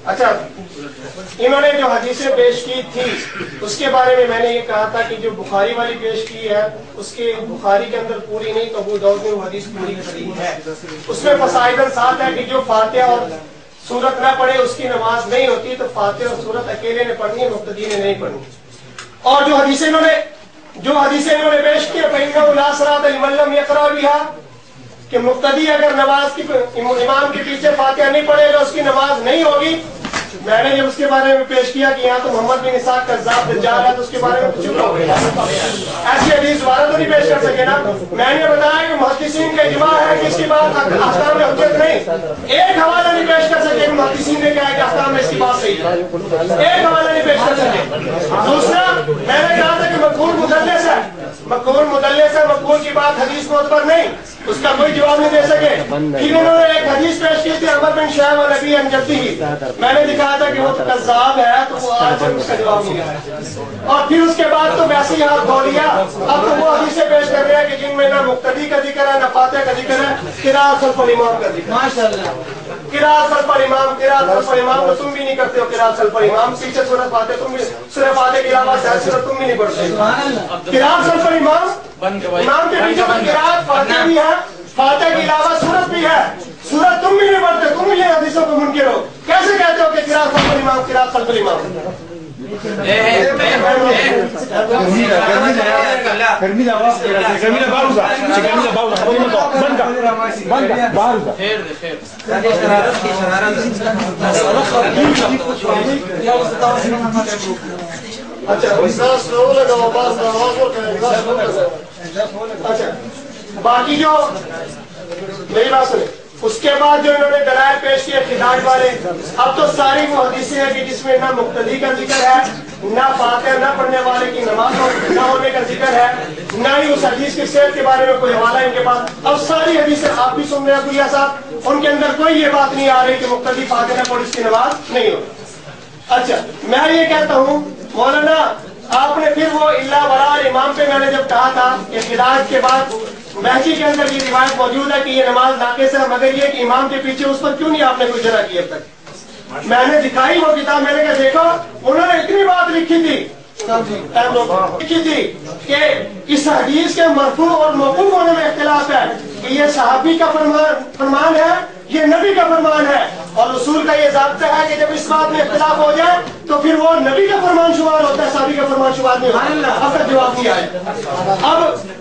اچھا، انہوں نے جو حدیثیں پیش کی تھی اس کے بارے میں نے یہ کہا تھا کہ جو بخاری والی پیش کی ہے اس کے بخاری کے اندر پوری نہیں تو ابو داؤد میں وہ حدیث پوری کری ہے. اس میں فصائل ساتھ ہے کہ جو فاتحہ اور سورت نہ پڑھے اس کی نماز نہیں ہوتی، تو فاتحہ اور سورت اکیلے نے پڑھنی ہے، مقتدی نے نہیں پڑھنی. اور جو حدیثیں انہوں نے پیش کی فَإِنَّهُ لَا صَلَاةَ لِمَن لَّمْ يَقْرَأْ بِهَا کہ مقتدی اگر نماز کی امام کے پیچھے فاتحہ نہیں پڑھے گا اس کی نماز نہیں ہوگی. میں نے جب اس کے بارے میں پیش کیا کہ یہاں تو محمد بن اسحاق کذاب دجال ہے تو اس کے بارے میں کچھ چپ ہو گیا. ایسی حدیث دوبارہ تو نہیں پیش کر سکے نا. میں نے بتایا کہ محدثین کا اجماع ہے کہ اس کی بات احکام میں حجت نہیں. ایک حوالہ نہیں پیش کر سکے کہ محدثین نے کہا کہ احکام میں اس کی بات صحیح ہے. ایک حوالہ نہیں پیش کر سکے. دوسرا میں نے کہا تھا کہ مقبول مدلس ہے، مقبول کی بات حدیث معتبر نہیں، اس کا کوئی جواب نہیں دے سکے. پھر انہوں نے ایک حدیث پیش کی تھی عمر بن شعیب والنبی عن جدہ، میں نے دکھایا تھا کہ وہ کذاب ہے تو وہ آج اس کا جواب نہیں آیا. اور پھر اس کے بعد تو ویسے ہی ہاتھ دھو لیا. اب تو وہ حدیثیں پیش کر رہے ہیں کہ جن میں نہ مقتدی کا ذکر ہے نہ فاتحہ کا ذکر ہے، قراءت خلف الامام کا ذکر. ماشاءاللہ قراءت خلف الامام تو تم بھی نہیں کرتے ہو. قراءت خلف الامام پیچھے سورۃ فاتحہ تم بھی، سورۃ فاتحہ کے علاوہ سورۃ تم بھی نہیں پڑھتے. قراءت خلف الامام، امام کے پیچھے تو قراءت فاتحہ بھی ہے، فاتحہ کے علاوہ سورت بھی ہے، سورت تم بھی نہیں پڑھتے. تم یہ حدیثوں کو منکر ہو. کیسے کہتے ہو کہ قراءت خلف الامام، قراءت خلف الامام؟ باقی جو میری بات سنیں، اس کے بعد جو انہوں نے دلائل پیش کیے خداج والے، اب تو ساری وہ حدیثیں ہیں کہ جس میں نہ مقتدی کا ذکر ہے، نہ فاتحہ نہ پڑھنے والے کی نماز نہ ہونے کا ذکر ہے، نہ ہی اس حدیث کی صحت کے بارے میں کوئی حوالہ ان کے پاس. اب ساری حدیثیں آپ بھی سن رہے ہیں بھیا صاحب، ان کے اندر کوئی یہ بات نہیں آ رہی کہ مقتدی فاتحہ نہ پڑھ اس کی نماز نہیں ہو. اچھا میں یہ کہتا ہوں مولانا، آپ نے پھر وہ اللہ برا امام پہ میں نے جب کہا تھا کہ خداج کے بعد مہدی کے اندر یہ روایت موجود ہے کہ یہ نماز ناقص ہے، مگر یہ کہ امام کے پیچھے اس پر کیوں نہیں آپ نے کوئی جرح کی اب تک؟ میں نے دکھائی وہ کتاب، میں نے کہا دیکھو انہوں نے اتنی بات لکھی تھی کہ اس حدیث کے مرفوع اور موقوف ہونے میں اختلاف ہے کہ یہ صحابی کا فرمان ہے، یہ نبی کا فرمان ہے. اور رسول کا یہ ضابطہ ہے کہ جب اس بات میں اختلاف ہو جائے تو پھر وہ نبی کا فرمان شمار ہوتا ہے، صحابی کا فرمان شمار نہیں ہوتا. اب تک جواب نہیں آیا.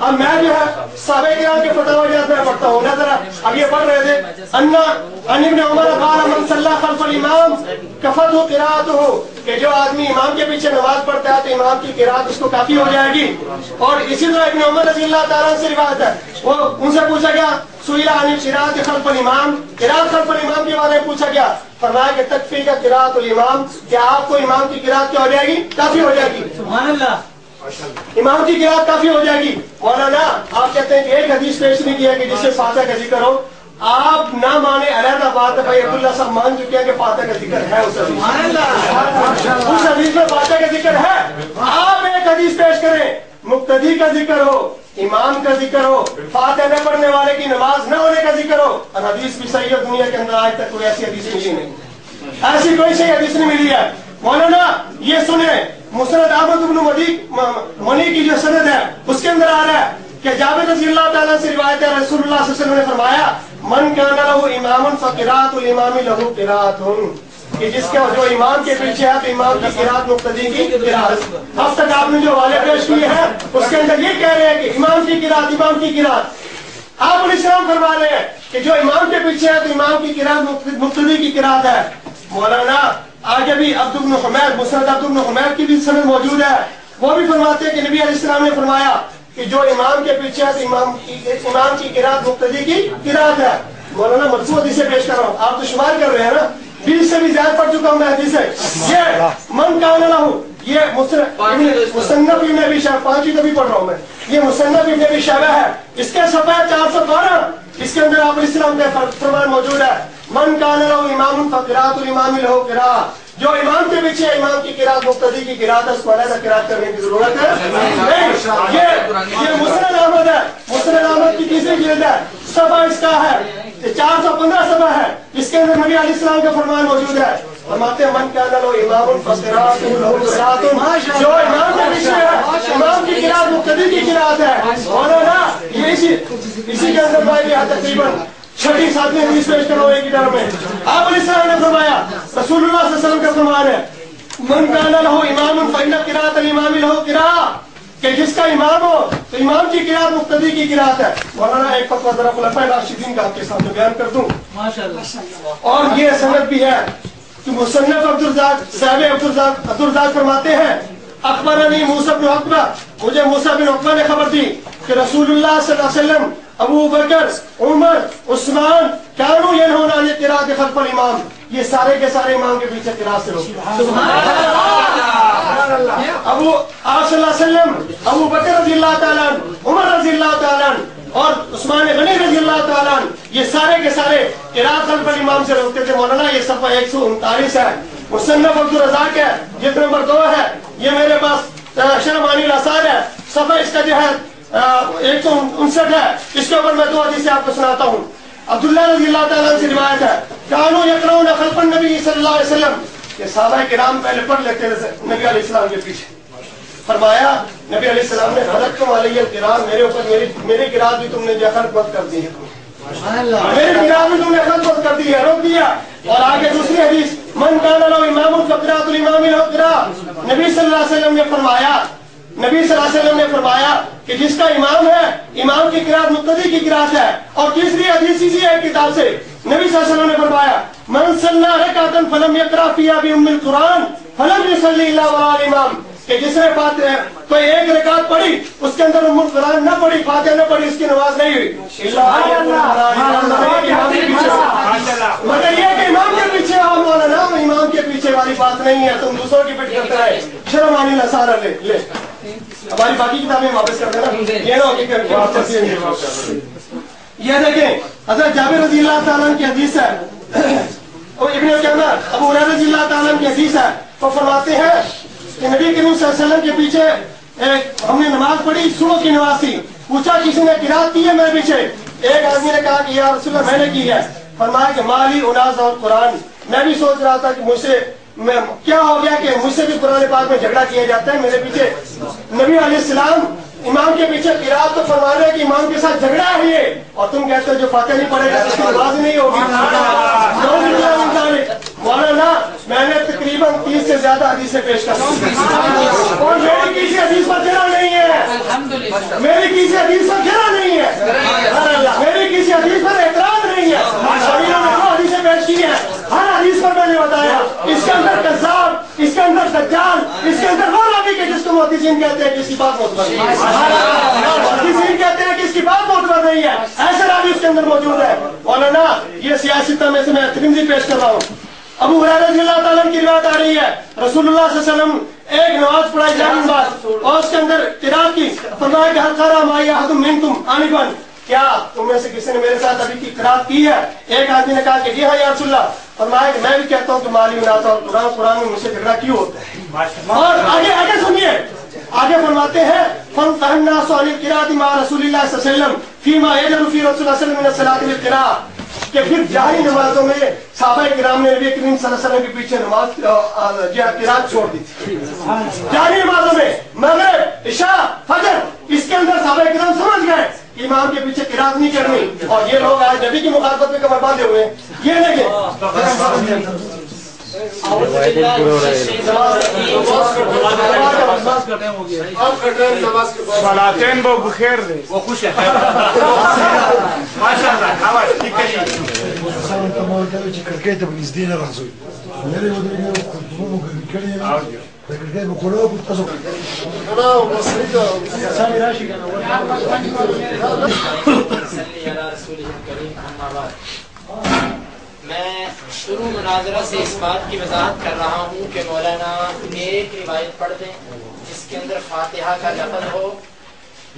اب میں جو ہے صحابہ کرام کے فتاوی جات میں پڑھتا ہوں. ذرا اب یہ پڑھ رہے تھے ان ابن عمر قال من صلى خلف الامام كفته قراءته کہ جو آدمی امام کے پیچھے نماز پڑھتا ہے تو امام کی قراءت اس کو کافی ہو جائے گی. اور اسی طرح ابن عمر رضی اللہ تعالیٰ سے روایت ہے، وہ ان سے پوچھا گیا سئل عن قراءت خلف الامام، قراءت خلف الامام کے بارے میں پوچھا گیا، فرمایا کہ تکفی کا قراءت الامام، کہ آپ کو امام کی قراءت کیا ہو جائے گی؟ کافی ہو جائے گی. سبحان اللہ، امام کی قراءت کافی ہو جائے گی. مولانا آپ کہتے ہیں کہ ایک حدیث پیش نہیں کیا کہ جس سے فاتحہ کا ذکر ہو. آپ نہ مانے علیحدہ بات ہے، بھائی عبداللہ صاحب مان چکے ہیں کہ فاتحہ کا ذکر ہے اس حدیث میں فاتحہ کا ذکر ہے. آپ ایک حدیث پیش کریں مقتدی کا ذکر ہو، امام کا ذکر ہو، فاتحہ نہ پڑھنے والے کی نماز نہ ہونے کا ذکر ہو، اور حدیث بھی صحیح ہے. دنیا کے اندر آج تک کوئی ایسی حدیث ملی نہیں، ایسی کوئی صحیح حدیث نہیں ملی ہے. مولانا یہ سنیں مسند احمد بن منی کی جو سند ہے اس کے اندر آ رہا ہے کہ جابر رضی اللہ تعالیٰ سے روایت ہے، رسول اللہ صلی اللہ علیہ وسلم نے فرمایا من کان لہ امام فقراءۃ الامام لہ قراءۃ، کہ جس کا جو امام کے پیچھے ہے تو امام کی قراءت مقتدی کی قراءت. اب تک آپ نے جو حوالے پیش کیے ہیں اس کے اندر یہ کہہ رہے ہیں کہ امام کی قراءت، امام کی قراءت. آپ علیہ السلام فرما رہے ہیں کہ جو امام کے پیچھے ہے تو امام کی قراءت مقتدی کی قراءت ہے. مولانا آگے بھی عبد بن حمید، مسند عبد بن حمید کی بھی سند موجود ہے، وہ بھی فرماتے ہیں کہ نبی علیہ السلام نے فرمایا کہ جو امام کے پیچھے ہے تو امام کی قراءت مقتدی کی قراءت ہے. مولانا مرفوع حدیث پیش کر رہا ہوں، آپ تو شمار کر رہے ہیں نا، 20 سے بھی زیادہ پڑھ چکا ہوں میں حدیثیں. یہ من کان لہ، یہ مصنف ابن ابی شیبہ، 5 ہی تو بھی پڑھ رہا ہوں میں، یہ مصنف ابن ابی شیبہ ہے، اس کے صفحہ 412، اس کے اندر آپ علیہ السلام کا فرمان موجود ہے من کان لہ امام فقراءۃ الامام لہ قراءۃ، جو امام کے پیچھے امام کی قرات مقتدی کی قرات ہے اس کو علیحدہ قرات کرنے کی ضرورت ہے نہیں. یہ مسند احمد ہے, مسند احمد کی تیسری جلد ہے, صفحہ اس کا ہے 415 صفحہ ہے. اس کے اندر نبی علیہ السلام کا فرمان موجود ہے. فرماتے ہیں من کان لہ امام فقرات جو امام کے پیچھے ہے امام کی قرات مقتدی کی قرات ہے. مولانا یہ اسی کے اندر میں یہاں تقریباً 6 7 حدیث پیش کرو ایک ہی ٹرم میں. آپ علیہ السلام نے فرمایا, رسول اللہ صلی اللہ علیہ وسلم کا فرمان ہے, من کان لہ امام فإن قراءۃ الامام لہ قراءۃ, کہ جس کا امام ہو تو امام کی قرات مقتدی کی قرات ہے. مولانا ایک فتویٰ ذرا خلفائے راشدین کا آپ کے سامنے بیان کر دوں. اور یہ سند بھی ہے کہ مصنف صاحب عبدالرزاق فرماتے ہیں اخبرنی موسیٰ بن عقبہ, مجھے موسیٰ بن عقبہ نے خبر دی کہ رسول اللہ صلی اللہ علیہ وسلم, ابو بکر, عمر, عثمان کانوا ینہون عن القراءۃ خلف الامام, یہ سارے کے سارے امام کے پیچھے قرات سے روکتے آپ صلی اللہ علیہ وسلم, ابو بکر رضی اللہ تعالیٰ عنہ, عمر رضی اللہ تعالیٰ عنہ اور عثمان غنی رضی اللہ تعالیٰ عنہ, یہ سارے کے سارے قرات خلف الامام سے روکتے تھے. مولانا یہ صفحہ 139 ہے, مصنف عبدالرزاق ہے, جلد نمبر 2 ہے. یہ میرے پاس شرمانی الاثار ہے, صفحہ اس کا جو ہے 159 ہے. اس کے اوپر میں 2 حدیثیں آپ کو سناتا ہوں. عبداللہ رضی اللہ تعالیٰ عنہ سے روایت ہے کانوا یقرؤون خلف النبی صلی اللہ علیہ وسلم, کہ صحابہ کرام پہلے پڑھ لیتے تھے نبی علیہ السلام کے پیچھے. فرمایا نبی علیہ السلام نے خلقتم علی القراءۃ, میرے اوپر میری قرات بھی تم نے جو خلق مت کر دی ہے, میری قرات بھی تم نے خلق مت کر دی ہے, روک دیا. اور آگے دوسری حدیث من کان لہ امام فقراۃ الامام لہ قراءۃ, نبی صلی اللہ علیہ وسلم نے فرمایا, نبی صلی اللہ علیہ وسلم نے فرمایا کہ جس کا امام ہے امام کی قرات مقتدی کی قرات ہے. اور تیسری حدیث اسی ہے کتاب سے, نبی صلی اللہ علیہ وسلم نے فرمایا من صلی رکعۃ فلم یقرأ فیہا بأم القرآن فلم یصلی الا وراء الامام, کہ جس نے کوئی ایک رکعت پڑھی اس کے اندر ام القرآن نہ پڑھی, فاتحہ نہ پڑھی, اس کی نماز نہیں ہوئی. مگر یہ کہ امام کے پیچھے ہو مولانا, امام کے پیچھے والی بات نہیں ہے, تم دوسروں کی پٹ کرتے رہے. شرمانی الاثار لے ہماری باقی کتابیں واپس کر دینا, یہ نہ ہو کہ یہ دیکھیں حضرت جابر رضی اللہ تعالیٰ کی حدیث ہے, ابن عمر, ابو ہریرہ رضی اللہ تعالیٰ کی حدیث ہے. وہ فرماتے ہیں کہ نبی کریم صلی اللہ علیہ وسلم کے پیچھے ہم نے نماز پڑھی, صبح کی نماز تھی. پوچھا کسی نے قرات کی ہے میرے پیچھے؟ ایک آدمی نے کہا کہ یا رسول اللہ میں نے کی ہے. فرمایا کہ مالی اناز اور قرآن, میں بھی سوچ رہا تھا کہ مجھ سے کیا ہو گیا کہ مجھ سے بھی قرآن پاک میں جھگڑا کیا جاتا ہے. میرے پیچھے نبی علیہ السلام امام کے پیچھے قرات تو فرما رہے کہ امام کے ساتھ جھگڑا ہے یہ, اور تم کہتے ہو جو فاتحہ نہیں پڑھے گا اس کی نماز نہیں ہوگی. مولانا میں نے تقریباً 30 سے زیادہ حدیثیں پیش کر دی اور میری کسی حدیث پر گرا نہیں ہے, میری کسی حدیث پر گرا نہیں ہے, میری کسی حدیث پر اعتراض نہیں ہے. انہوں نے جو حدیثیں پیش کی ہیں ہر حدیث پر میں نے بتایا اس کے اندر کذاب, اس کے اندر دجال, اس کے اندر وہ راوی کہ جس کو محدثین کہتے ہیں کہ اس کی بات معتبر نہیں ہے, محدثین کہتے ہیں کہ اس کی بات معتبر نہیں ہے, ایسے راوی اس کے اندر موجود ہے. مولانا یہ سیاستہ میں سے میں ترمذی پیش کر رہا ہوں. ابو ہریرہ رضی اللہ تعالیٰ کی روایت آ رہی ہے رسول اللہ صلی اللہ علیہ وسلم ایک نماز پڑھائی جانے بعد اور اس کے اندر قرات کی. فرمایا کہ حل قرأ معی احد منکم آنفا, کیا تم میں سے کسی نے میرے ساتھ ابھی کی قرات کی ہے؟ ایک آدمی نے کہا کہ جی ہاں یا رسول اللہ. فرمایا کہ میں بھی کہتا ہوں کہ مالی اناز اور قرآن میں مجھ سے جھگڑا کیوں ہوتا ہے. اور آگے سنیے, آگے فرماتے ہیں فانتهى الناس عن القراءة مع رسول الله صلی اللہ علیہ وسلم فيما يجر في رسول الله صلی اللہ علیہ وسلم من الصلاة بالقراءة, کہ پھر جاری نمازوں میں صحابہ کرام نے نبی کریم صلی اللہ علیہ وسلم کے پیچھے نماز قرات چھوڑ دی تھی جاری نمازوں میں. مغرب, عشاء, فجر, اس کے اندر صحابہ کرام سمجھ گئے کہ امام کے پیچھے قرات نہیں کرنی, اور یہ لوگ آج نبی کی مخالفت میں کمر باندھے ہوئے ہیں. یہ دیکھیں صلاتین با بخیر دے وہ خوش ہے ماشاءاللہ. میں شروع مناظرہ سے اس بات کی وضاحت کر رہا ہوں کہ مولانا ایک روایت پڑھ دیں جس کے اندر فاتحہ کا لفظ ہو,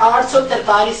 843,